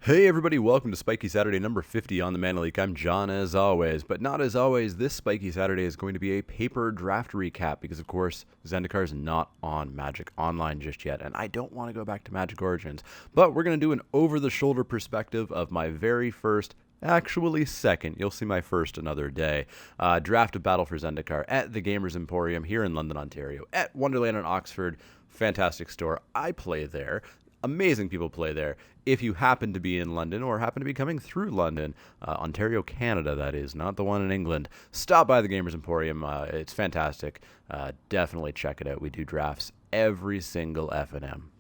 Hey everybody, welcome to Spikey Saturday number 50 on the Mana League. I'm John as always, but not as always. This Spikey Saturday is going to be a paper draft recap because of course Zendikar is not on Magic Online just yet, and I don't want to go back to Magic Origins. But we're going to do an over-the-shoulder perspective of my very first, actually second, you'll see my first another day, draft of Battle for Zendikar at the Gamers Emporium here in London, Ontario, at Wonderland in Oxford. Fantastic store. I play there. Amazing people play there. If you happen to be in London or happen to be coming through London, Ontario, Canada, that is, not the one in England, stop by the Gamers Emporium. It's fantastic. Definitely check it out. We do drafts every single F&M.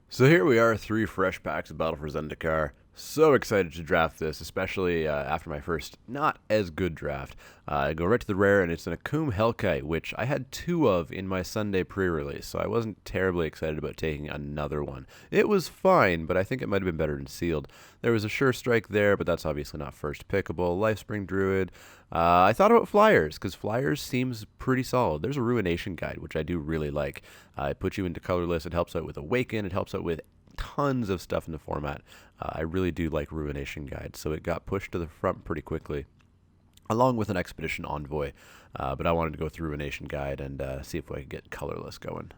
So here we are, 3 fresh packs of Battle for Zendikar. So excited to draft this, especially after my first not as good draft. I go right to the rare, and it's an Akum Hellkite, which I had 2 of in my Sunday pre-release, so I wasn't terribly excited about taking another one. It was fine, but I think it might have been better than sealed. There was a Sure Strike there, but that's obviously not first pickable. Lifespring Druid. I thought about Flyers, because Flyers seems pretty solid. There's a Ruination Guide, which I do really like. It puts you into colorless. It helps out with Awaken. It helps out with tons of stuff in the format. I really do like Ruination Guide, so it got pushed to the front pretty quickly, along with an Expedition Envoy. But I wanted to go through Ruination Guide and see if I could get colorless going.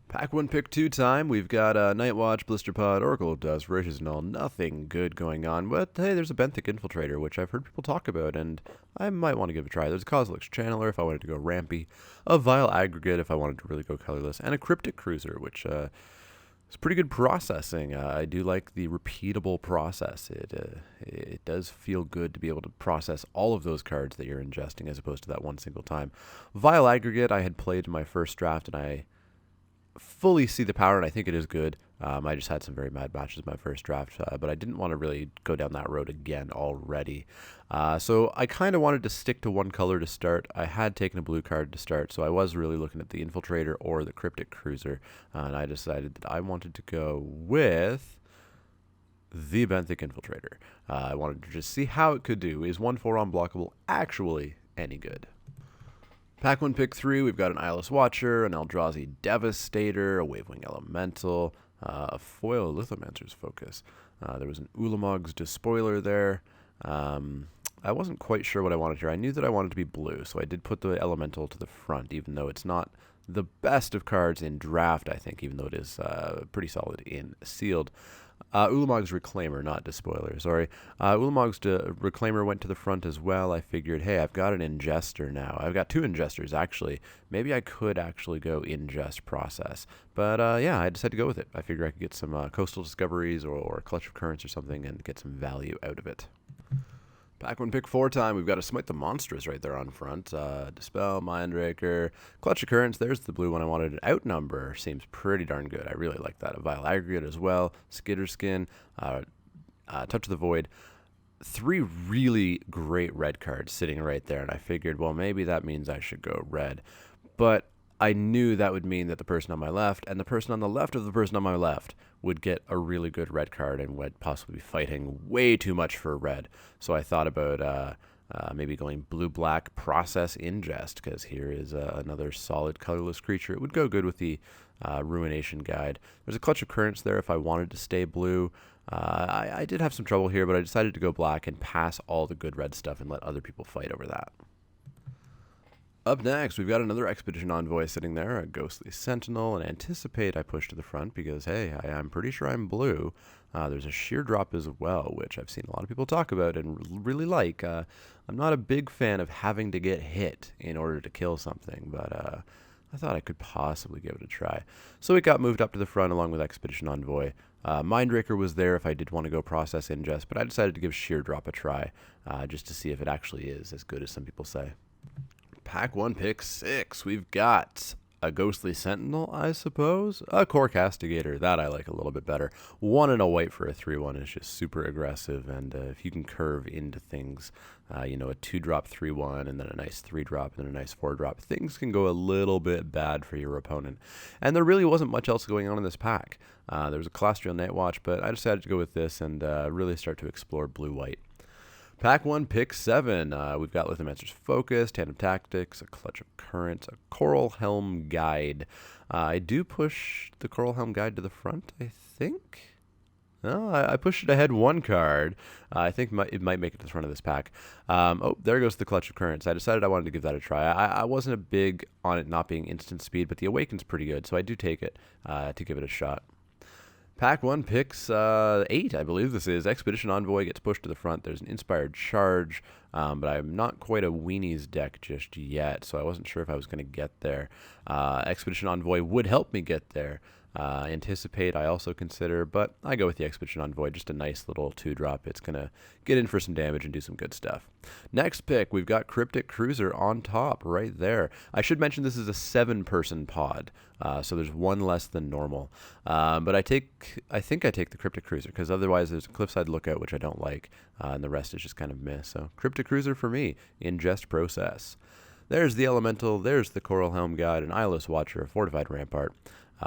Pack 1, pick 2 time. We've got Nightwatch, Blisterpod, Oracle of Dust, Voracious Null. Nothing good going on, but hey, there's a Benthic Infiltrator, which I've heard people talk about, and I might want to give it a try. There's a Kozilek's Channeler if I wanted to go rampy, a Vile Aggregate if I wanted to really go colorless, and a Cryptic Cruiser, which it's pretty good processing. I do like the repeatable process. It does feel good to be able to process all of those cards that you're ingesting as opposed to that one single time. Vile Aggregate I had played in my first draft, and I fully see the power, and I think it is good. I just had some very bad matches in my first draft, but I didn't want to really go down that road again already. So I kind of wanted to stick to one color to start. I had taken a blue card to start, so I was really looking at the Infiltrator or the Cryptic Cruiser, and I decided that I wanted to go with the Benthic Infiltrator. I wanted to just see how it could do. Is 1/4 unblockable actually any good? Pack 1, pick 3, we've got an Eyeless Watcher, an Eldrazi Devastator, a Wavewing Elemental, a foil Lithomancer's Focus. There was an Ulamog's Despoiler there. I wasn't quite sure what I wanted here. I knew that I wanted to be blue, so I did put the Elemental to the front, even though it's not the best of cards in draft, I think, even though it is pretty solid in sealed. Ulamog's Reclaimer, not Despoiler, sorry. Ulamog's Reclaimer went to the front as well. I figured, hey, I've got an Ingester now. I've got 2 Ingesters, actually. Maybe I could actually go Ingest Process. But, yeah, I decided to go with it. I figured I could get some Coastal Discoveries or a Clutch of Currents or something and get some value out of it. Pack 1, pick 4 time. We've got a Smite the Monstrous right there on front. Dispel, Mindraker, Clutch of Currents. There's the blue one I wanted. Outnumber seems pretty darn good. I really like that. A Vile Aggregate as well. Skitterskin, Touch of the Void. 3 really great red cards sitting right there, and I figured, well, maybe that means I should go red. But I knew that would mean that the person on my left and the person on the left of the person on my left would get a really good red card and would possibly be fighting way too much for red. So I thought about maybe going blue-black Process Ingest, because here is another solid colorless creature. It would go good with the Ruination Guide. There's a Clutch of Currents there if I wanted to stay blue. I did have some trouble here, but I decided to go black and pass all the good red stuff and let other people fight over that. Up next, we've got another Expedition Envoy sitting there, a Ghostly Sentinel, and Anticipate I push to the front because, hey, I'm pretty sure I'm blue. There's a Sheer Drop as well, which I've seen a lot of people talk about and really like. I'm not a big fan of having to get hit in order to kill something, but I thought I could possibly give it a try. So it got moved up to the front along with Expedition Envoy. Mindraker was there if I did want to go Process Ingest, but I decided to give Sheer Drop a try just to see if it actually is as good as some people say. Pack 1, pick 6. We've got a Ghostly Sentinel, I suppose. A Core Castigator. That I like a little bit better. 1 and a white for a 3/1 is just super aggressive, and if you can curve into things, a 2-drop 3/1 and then a nice 3-drop and then a nice 4-drop, things can go a little bit bad for your opponent. And there really wasn't much else going on in this pack. There was a Colostral Nightwatch, but I decided to go with this and really start to explore blue-white. Pack 1, pick 7. We've got Lithomancer's Focus, Tandem Tactics, a Clutch of Currents, a Coral Helm Guide. I do push the Coral Helm Guide to the front, I think. No, I pushed it ahead one card. I think it might make it to the front of this pack. Oh, there goes the Clutch of Currents. I decided I wanted to give that a try. I wasn't a big on it not being instant speed, but the Awaken's pretty good, so I do take it to give it a shot. Pack 1 picks 8, I believe this is. Expedition Envoy gets pushed to the front. There's an Inspired Charge, but I'm not quite a Weenies deck just yet, so I wasn't sure if I was going to get there. Expedition Envoy would help me get there. Anticipate I also consider, but I go with the Expedition Envoy, just a nice little 2-drop. It's going to get in for some damage and do some good stuff. Next pick, we've got Cryptic Cruiser on top right there. I should mention this is a 7-person pod, so there's one less than normal. But I think I take the Cryptic Cruiser, because otherwise there's a Cliffside Lookout, which I don't like, and the rest is just kind of meh. So Cryptic Cruiser for me, ingest process. There's the Elemental, there's the Coral Helm Guide, an Eyeless Watcher, a Fortified Rampart.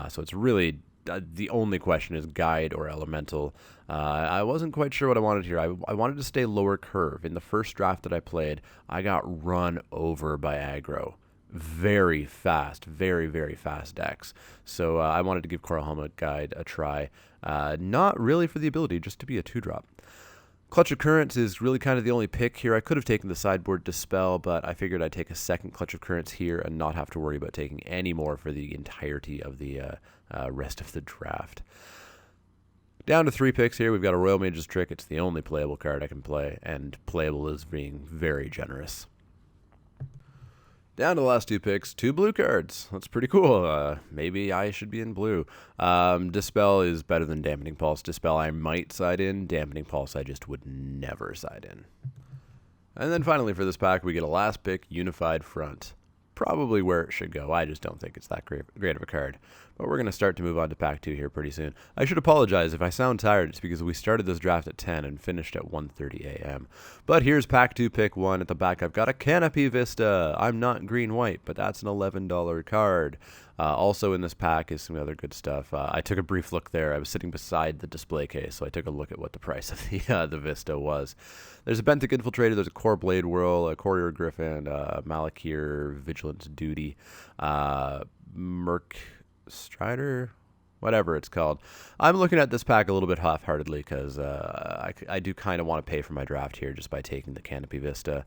So it's really the only question is Guide or Elemental. I wasn't quite sure what I wanted here. I wanted to stay lower curve. In the first draft that I played, I got run over by aggro. Very fast, very, very fast decks. So I wanted to give Coral Helm Guide a try. Not really for the ability, just to be a 2-drop. Clutch of Currents is really kind of the only pick here. I could have taken the sideboard Dispel, but I figured I'd take a second Clutch of Currents here and not have to worry about taking any more for the entirety of the rest of the draft. Down to 3 picks here. We've got a Royal Mage's Trick. It's the only playable card I can play, and playable is being very generous. Down to the last 2 picks, 2 blue cards. That's pretty cool. Maybe I should be in blue. Dispel is better than Dampening Pulse. Dispel I might side in. Dampening Pulse I just would never side in. And then finally for this pack, we get a last pick, Unified Front. Probably where it should go. I just don't think it's that great of a card. But we're going to start to move on to pack 2 here pretty soon. I should apologize if I sound tired. It's because we started this draft at 10 and finished at 1:30 a.m. But here's pack 2, pick 1. At the back, I've got a Canopy Vista. I'm not green-white, but that's an $11 card. Also in this pack is some other good stuff. I took a brief look there. I was sitting beside the display case, so I took a look at what the price of the Vista was. There's a Benthic Infiltrator, there's a Core Blade Whirl, a Courier Griffin, Malakir, Vigilance Duty, Merc Strider, whatever it's called. I'm looking at this pack a little bit half-heartedly because I do kind of want to pay for my draft here just by taking the Canopy Vista.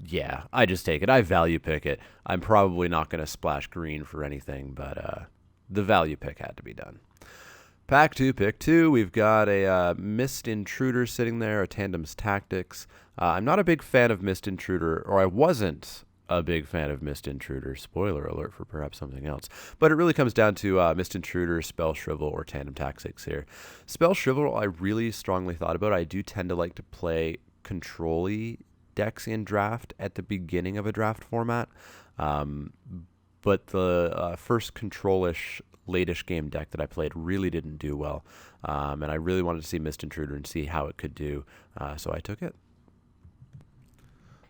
Yeah, I just take it. I value pick it. I'm probably not going to splash green for anything, but the value pick had to be done. Pack 2, pick 2. We've got a Mist Intruder sitting there, a Tandem's Tactics. I'm not a big fan of Mist Intruder, or I wasn't a big fan of Mist Intruder. Spoiler alert for perhaps something else. But it really comes down to Mist Intruder, Spell Shrivel, or Tandem Tactics here. Spell Shrivel I really strongly thought about. I do tend to like to play control-y decks in draft at the beginning of a draft format, but the first control-ish late-ish game deck that I played really didn't do well, and I really wanted to see Mist Intruder and see how it could do, so I took it.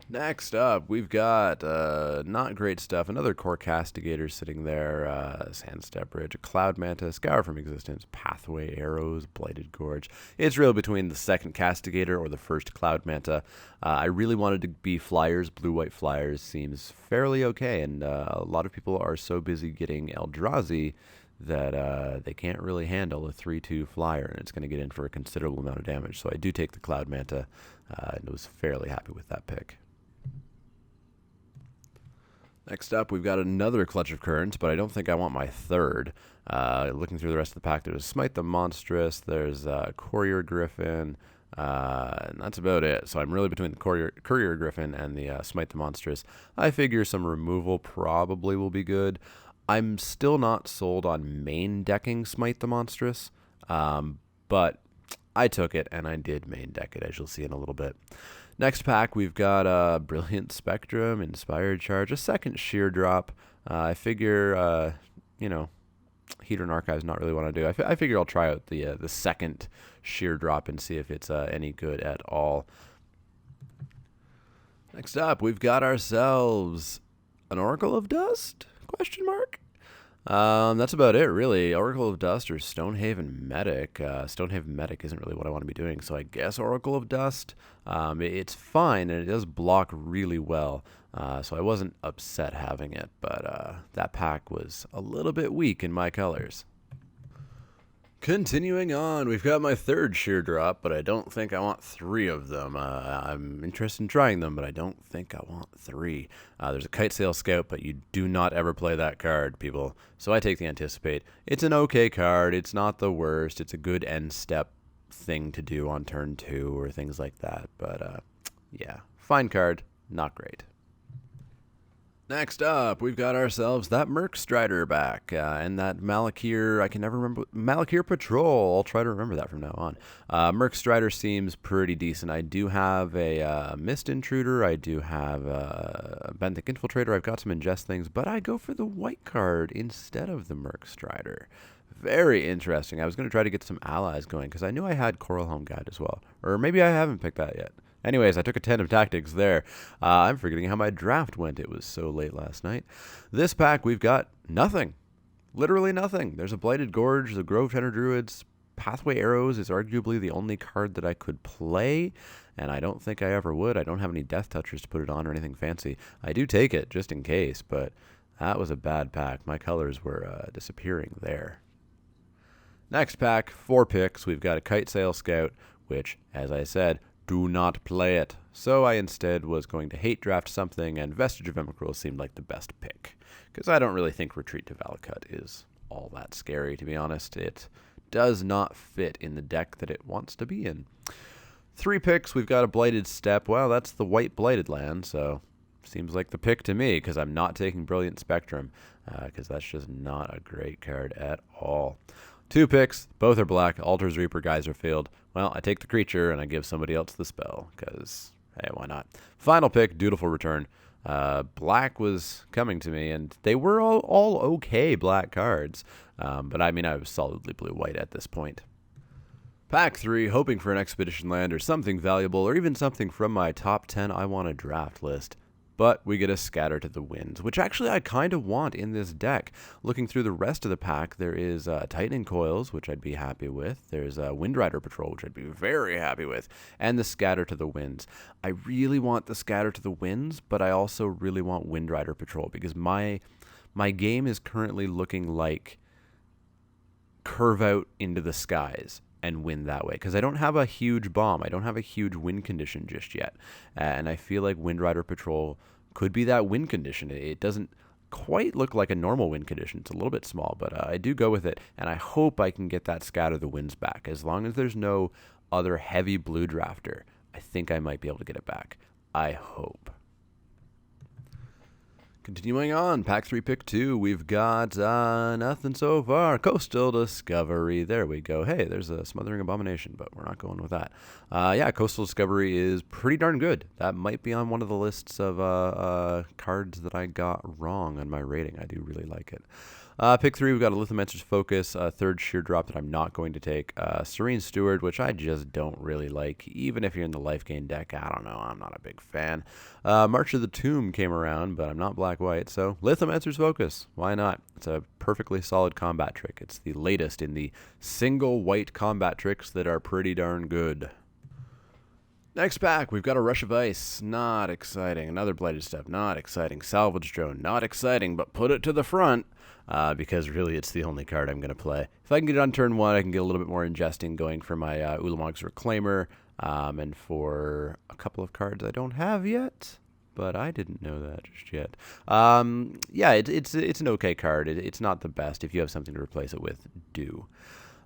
Next up, we've got not great stuff. Another Core Castigator sitting there, Sandstep Bridge, a Cloud Manta, Scour from Existence, Pathway Arrows, Blighted Gorge. It's really between the second Castigator or the first Cloud Manta. I really wanted to be Flyers. Blue-White Flyers seems fairly okay, and a lot of people are so busy getting Eldrazi that they can't really handle a 3/2 Flyer, and it's going to get in for a considerable amount of damage. So I do take the Cloud Manta, and was fairly happy with that pick. Next up, we've got another Clutch of Currents, but I don't think I want my third. Looking through the rest of the pack, there's Smite the Monstrous, there's Courier Griffin, and that's about it. So I'm really between the Courier Griffin and the Smite the Monstrous. I figure some removal probably will be good. I'm still not sold on main decking Smite the Monstrous, but I took it, and I did main deck it, as you'll see in a little bit. Next pack, we've got Brilliant Spectrum, Inspired Charge, a second Sheer Drop. I figure, Hedron Archive's not really what I do. I figure I'll try out the second Sheer Drop and see if it's any good at all. Next up, we've got ourselves an Oracle of Dust? Question mark? That's about it, really. Oracle of Dust or Stonehaven Medic. Stonehaven Medic isn't really what I want to be doing, so I guess Oracle of Dust. It's fine, and it does block really well, so I wasn't upset having it, but that pack was a little bit weak in my colors. Continuing on, we've got my third sheer drop, but I don't think I want three of them. I'm interested in trying them, but I don't think I want three. There's a Kite Sail Scout, but you do not ever play that card, people. So I take the Anticipate. It's an okay card. It's not the worst. It's a good end step thing to do on turn 2 or things like that. But yeah, fine card, not great. Next up, we've got ourselves that Merc Strider back, and that Malakir, I can never remember, Malakir Patrol, I'll try to remember that from now on. Merc Strider seems pretty decent. I do have a Mist Intruder, I do have a Benthic Infiltrator, I've got some Ingest things, but I go for the white card instead of the Merc Strider. Very interesting. I was going to try to get some allies going, because I knew I had Coral Helm Guide as well, or maybe I haven't picked that yet. Anyways, I took a 10 of tactics there. I'm forgetting how my draft went. It was so late last night. This pack, we've got nothing. Literally nothing. There's a Blighted Gorge, the Grove Tenor Druids. Pathway Arrows is arguably the only card that I could play, and I don't think I ever would. I don't have any Death Touchers to put it on or anything fancy. I do take it, just in case, but that was a bad pack. My colors were disappearing there. Next pack, 4 picks. We've got a Kite Sail Scout, which, as I said, do not play it. So I instead was going to hate draft something, and Vestige of Emrakul seemed like the best pick. Because I don't really think Retreat to Valakut is all that scary, to be honest. It does not fit in the deck that it wants to be in. 3 picks, we've got a Blighted Steppe. Well, that's the white Blighted land, so seems like the pick to me, because I'm not taking Brilliant Spectrum, because that's just not a great card at all. 2 picks, both are black, Altar's Reaper, Geyser Field. Well, I take the creature and I give somebody else the spell, because, hey, why not? Final pick, Dutiful Return. Black was coming to me, and they were all okay black cards, but I mean, I was solidly blue-white at this point. Pack 3, hoping for an Expedition land or something valuable, or even something from my top 10 I want to draft list. But we get a Scatter to the Winds, which actually I kind of want in this deck. Looking through the rest of the pack, there is Tightening Coils, which I'd be happy with. There's Windrider Patrol, which I'd be very happy with. And the Scatter to the Winds. I really want the Scatter to the Winds, but I also really want Windrider Patrol, because my game is currently looking like curve out into the skies and win that way, because I don't have a huge bomb. I don't have a huge win condition just yet, and I feel like Windrider Patrol could be that win condition. It doesn't quite look like a normal win condition. It's a little bit small, but I do go with it, and I hope I can get that Scatter the Winds back. As long as there's no other heavy blue drafter, I think I might be able to get it back. I hope. Continuing on, pack 3, pick 2, we've got nothing so far. Coastal Discovery, there we go. Hey, there's a Smothering Abomination, but we're not going with that. Yeah, Coastal Discovery is pretty darn good. That might be on one of the lists of cards that I got wrong on my rating. I do really like it. Pick 3, we've got a Lithomancer's Focus, a 3rd sheer drop that I'm not going to take. Serene Steward, which I just don't really like. Even if you're in the life gain deck, I don't know, I'm not a big fan. March of the Tomb came around, but I'm not black-white, so Lithomancer's Focus, why not? It's a perfectly solid combat trick. It's the latest in the single white combat tricks that are pretty darn good. Next pack, we've got a Rush of Ice. Not exciting. Another Blighted Steppe. Not exciting. Salvage Drone. Not exciting, but put it to the front, because really it's the only card I'm going to play. If I can get it on turn 1, I can get a little bit more ingesting going for my Ulamog's Reclaimer, and for a couple of cards I don't have yet, but I didn't know that just yet. Yeah, it's an okay card. It's not the best. If you have something to replace it with, do.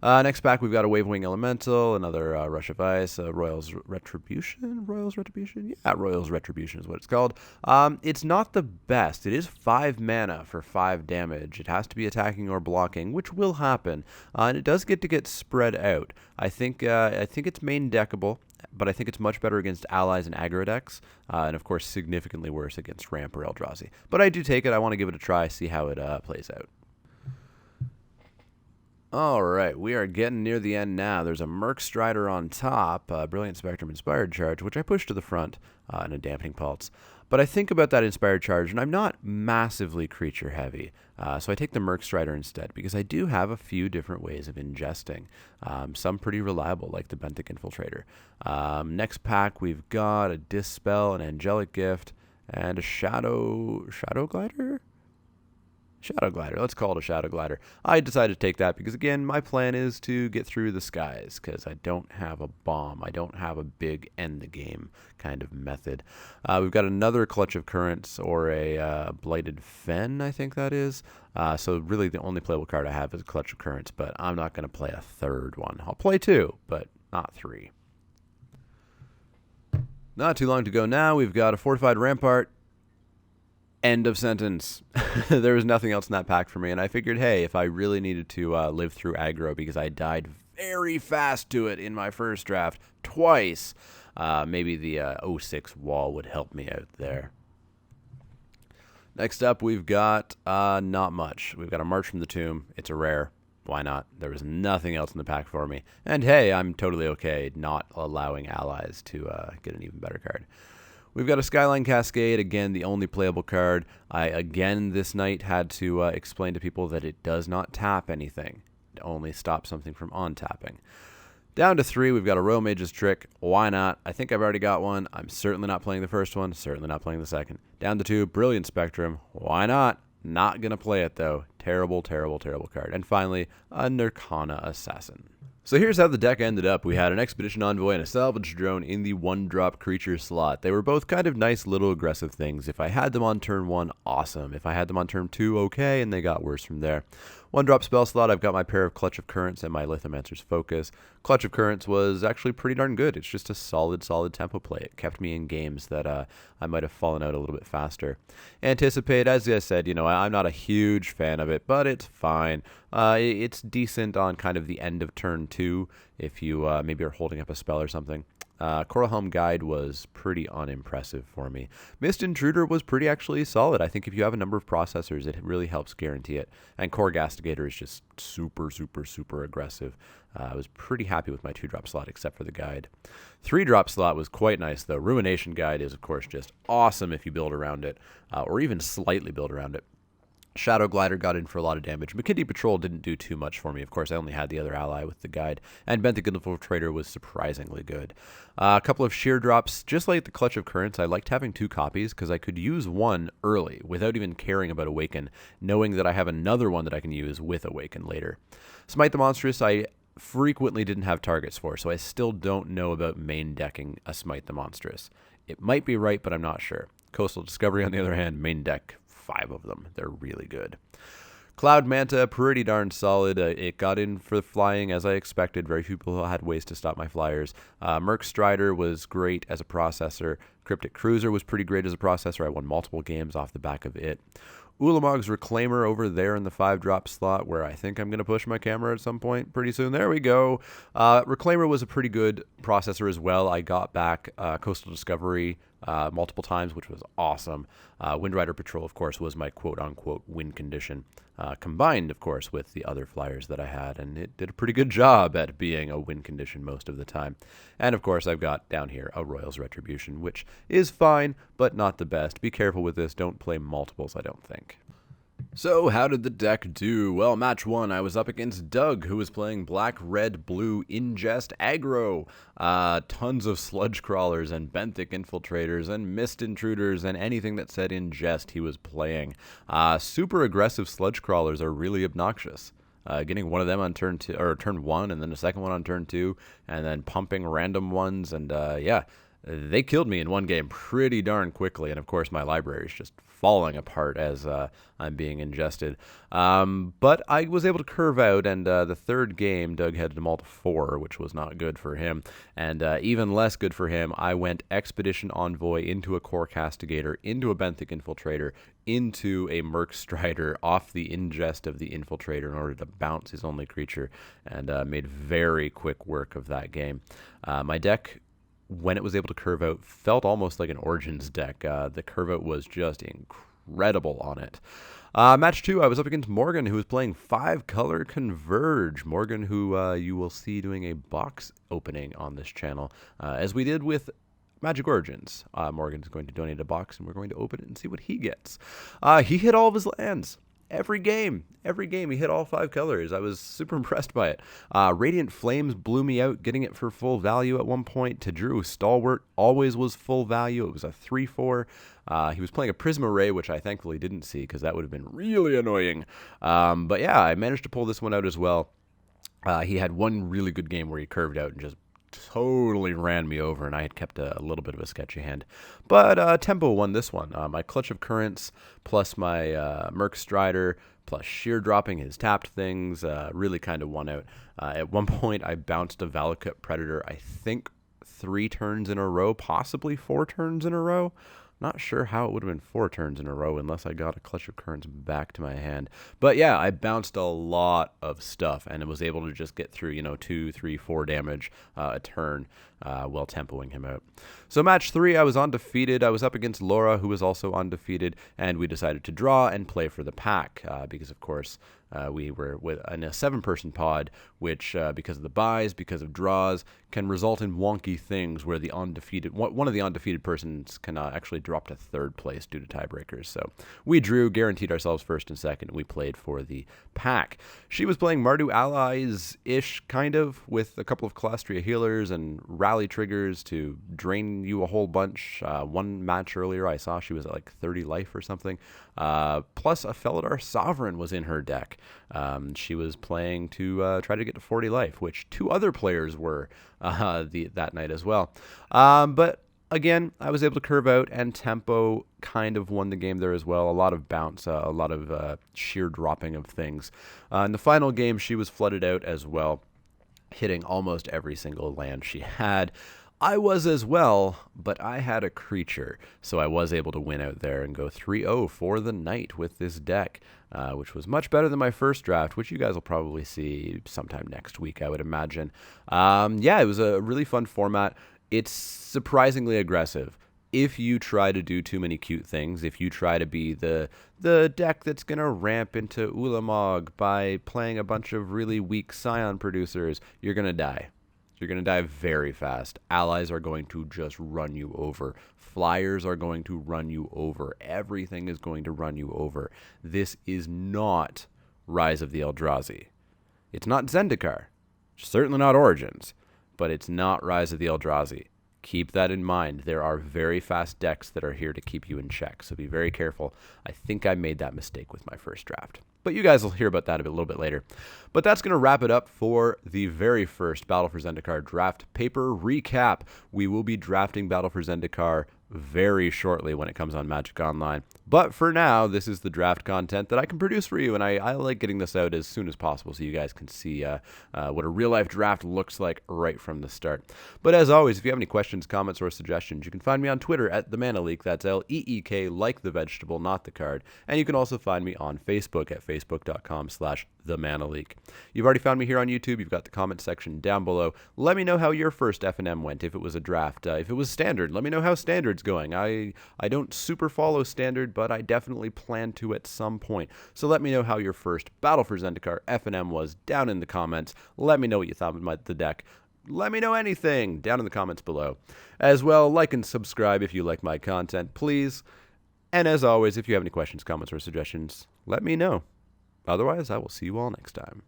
Next pack, we've got a Wavewing Elemental, another Rush of Ice, Royal's Retribution? Royal's Retribution? Yeah, Royal's Retribution is what it's called. It's not the best. It is 5 mana for 5 damage. It has to be attacking or blocking, which will happen, and it does get spread out. I think it's main deckable, but I think it's much better against allies and aggro decks, and of course significantly worse against Ramp or Eldrazi. But I do take it. I want to give it a try, see how it plays out. Alright, we are getting near the end now. There's a Merc Strider on top, Brilliant Spectrum Inspired Charge, which I push to the front, and a Dampening Pulse. But I think about that Inspired Charge, and I'm not massively creature heavy, so I take the Merc Strider instead, because I do have a few different ways of ingesting, some pretty reliable, like the Benthic Infiltrator. Next pack, we've got a Dispel, an Angelic Gift, and a Shadow Glider? Shadow Glider. Let's call it a Shadow Glider. I decided to take that because, again, my plan is to get through the skies because I don't have a bomb. I don't have a big end-the-game kind of method. We've got another Clutch of Currents or a Blighted Fen, I think that is. So really the only playable card I have is Clutch of Currents, but I'm not going to play a third one. I'll play 2, but not 3. Not too long to go now. We've got a Fortified Rampart. End of sentence. There was nothing else in that pack for me, and I figured, hey, if I really needed to live through aggro because I died very fast to it in my first draft twice, maybe the 06 wall would help me out there. Next up, we've got not much. We've got a March from the Tomb. It's a rare. Why not? There was nothing else in the pack for me. And hey, I'm totally okay not allowing allies to get an even better card. We've got a Skyline Cascade, again, the only playable card. I, again, this night had to explain to people that it does not tap anything. It only stops something from on-tapping. Down to 3, we've got a Royal Mage's Trick. Why not? I think I've already got one. I'm certainly not playing the first one, certainly not playing the second. Down to 2, Brilliant Spectrum. Why not? Not going to play it, though. Terrible, terrible, terrible card. And finally, a Nirkana Assassin. So here's how the deck ended up. We had an Expedition Envoy and a Salvage Drone in the 1-drop creature slot. They were both kind of nice little aggressive things. If I had them on turn 1, awesome. If I had them on turn 2, okay, and they got worse from there. 1-drop spell slot, I've got my pair of Clutch of Currents and my Lithomancer's Focus. Clutch of Currents was actually pretty darn good. It's just a solid tempo play. It kept me in games that I might have fallen out a little bit faster. Anticipate, as I said, I'm not a huge fan of it, but it's fine. It's decent on kind of the end of turn 2 if you maybe are holding up a spell or something. Coral Helm Guide was pretty unimpressive for me. Mist Intruder was pretty actually solid. I think if you have a number of processors, it really helps guarantee it. And Core Gastigator is just super, super, super aggressive. I was pretty happy with my 2-drop slot except for the guide. 3-drop slot was quite nice, though. Ruination Guide is, of course, just awesome if you build around it, or even slightly build around it. Shadow Glider got in for a lot of damage. McKinley Patrol didn't do too much for me. Of course, I only had the other ally with the guide. And Benthic Infiltrator was surprisingly good. A couple of sheer drops. Just like the Clutch of Currents, I liked having 2 copies because I could use one early without even caring about Awaken, knowing that I have another one that I can use with Awaken later. Smite the Monstrous, I frequently didn't have targets for, so I still don't know about main decking a Smite the Monstrous. It might be right, but I'm not sure. Coastal Discovery, on the other hand, main deck 5 of them. They're really good. Cloud Manta, pretty darn solid. It got in for flying as I expected. Very few people had ways to stop my flyers. Merc Strider was great as a processor. Cryptic Cruiser was pretty great as a processor. I won multiple games off the back of it. Ulamog's Reclaimer over there in the 5-drop slot where I think I'm going to push my camera at some point pretty soon. There we go. Reclaimer was a pretty good processor as well. I got back Coastal Discovery multiple times, which was awesome. Windrider Patrol, of course, was my quote-unquote win condition, combined, of course, with the other flyers that I had, and it did a pretty good job at being a win condition most of the time. And, of course, I've got down here a Royal's Retribution, which is fine, but not the best. Be careful with this. Don't play multiples, I don't think. So, how did the deck do? Well, match 1, I was up against Doug, who was playing black, red, blue, ingest, aggro. Tons of sludge crawlers and benthic infiltrators and mist intruders and anything that said ingest he was playing. Super aggressive sludge crawlers are really obnoxious. Getting one of them on turn 2 or turn 1 and then the second one on turn 2 and then pumping random ones and yeah. They killed me in one game pretty darn quickly, and of course my library is just falling apart as I'm being ingested. But I was able to curve out, and the third game, Doug had to mult 4, which was not good for him. And even less good for him, I went Expedition Envoy into a Core Castigator, into a Benthic Infiltrator, into a Merc Strider, off the ingest of the Infiltrator in order to bounce his only creature, and made very quick work of that game. My deck, when it was able to curve out, felt almost like an Origins deck. The curve out was just incredible on it. Match 2, I was up against Morgan, who was playing 5-color Converge. Morgan, who you will see doing a box opening on this channel, as we did with Magic Origins. Morgan's going to donate a box, and we're going to open it and see what he gets. He hit all of his lands. every game. Every game, he hit all 5 colors. I was super impressed by it. Radiant Flames blew me out, getting it for full value at one point. Tadru Stalwart always was full value. It was a 3-4. He was playing a Prisma Ray, which I thankfully didn't see because that would have been really annoying. But yeah, I managed to pull this one out as well. He had one really good game where he curved out and just totally ran me over, and I had kept a little bit of a sketchy hand. But Tempo won this one. My Clutch of Currents plus my Merc Strider plus sheer dropping his tapped things really kind of won out. At one point, I bounced a Valakut Predator, I think 3 turns in a row, possibly 4 turns in a row. Not sure how it would have been 4 turns in a row unless I got a Clutch of Currents back to my hand. But yeah, I bounced a lot of stuff and was able to just get through, 2, 3, 4 damage a turn while tempoing him out. So match 3, I was undefeated. I was up against Laura, who was also undefeated, and we decided to draw and play for the pack because, of course, we were in a 7-person pod, which, because of the buys, because of draws, can result in wonky things where the undefeated one of the undefeated persons can actually drop to 3rd place due to tiebreakers. So we drew, guaranteed ourselves 1st and 2nd, and we played for the pack. She was playing Mardu Allies-ish, kind of, with a couple of Colostria healers and rally triggers to drain you a whole bunch. One match earlier, I saw she was at like 30 life or something. Plus, a Felidar Sovereign was in her deck. She was playing to try to get to 40 life, which 2 other players were that night as well. But again, I was able to curve out, and Tempo kind of won the game there as well. A lot of bounce, a lot of sheer dropping of things. In the final game, she was flooded out as well, hitting almost every single land she had. I was as well, but I had a creature, so I was able to win out there and go 3-0 for the night with this deck, which was much better than my first draft, which you guys will probably see sometime next week, I would imagine. Yeah, it was a really fun format. It's surprisingly aggressive. If you try to do too many cute things, if you try to be the deck that's going to ramp into Ulamog by playing a bunch of really weak Scion producers, you're going to die. You're going to die very fast. Allies are going to just run you over. Flyers are going to run you over. Everything is going to run you over. This is not Rise of the Eldrazi. It's not Zendikar. Certainly not Origins. But it's not Rise of the Eldrazi. Keep that in mind. There are very fast decks that are here to keep you in check, so be very careful. I think I made that mistake with my first draft. But you guys will hear about that a little bit later. But that's going to wrap it up for the very first Battle for Zendikar draft paper recap. We will be drafting Battle for Zendikar very shortly when it comes on Magic Online. But for now, this is the draft content that I can produce for you, and I like getting this out as soon as possible so you guys can see what a real-life draft looks like right from the start. But as always, if you have any questions, comments, or suggestions, you can find me on Twitter at The Mana Leak. That's L-E-E-K, like the vegetable, not the card. And you can also find me on Facebook at facebook.com/TheManaLeak. You've already found me here on YouTube. You've got the comment section down below. Let me know how your first F&M went, if it was a draft. If it was Standard, let me know how Standard's going. I don't super follow Standard, but I definitely plan to at some point. So let me know how your first Battle for Zendikar F&M was down in the comments. Let me know what you thought about the deck. Let me know anything down in the comments below. As well, like and subscribe if you like my content, please. And as always, if you have any questions, comments, or suggestions, let me know. Otherwise, I will see you all next time.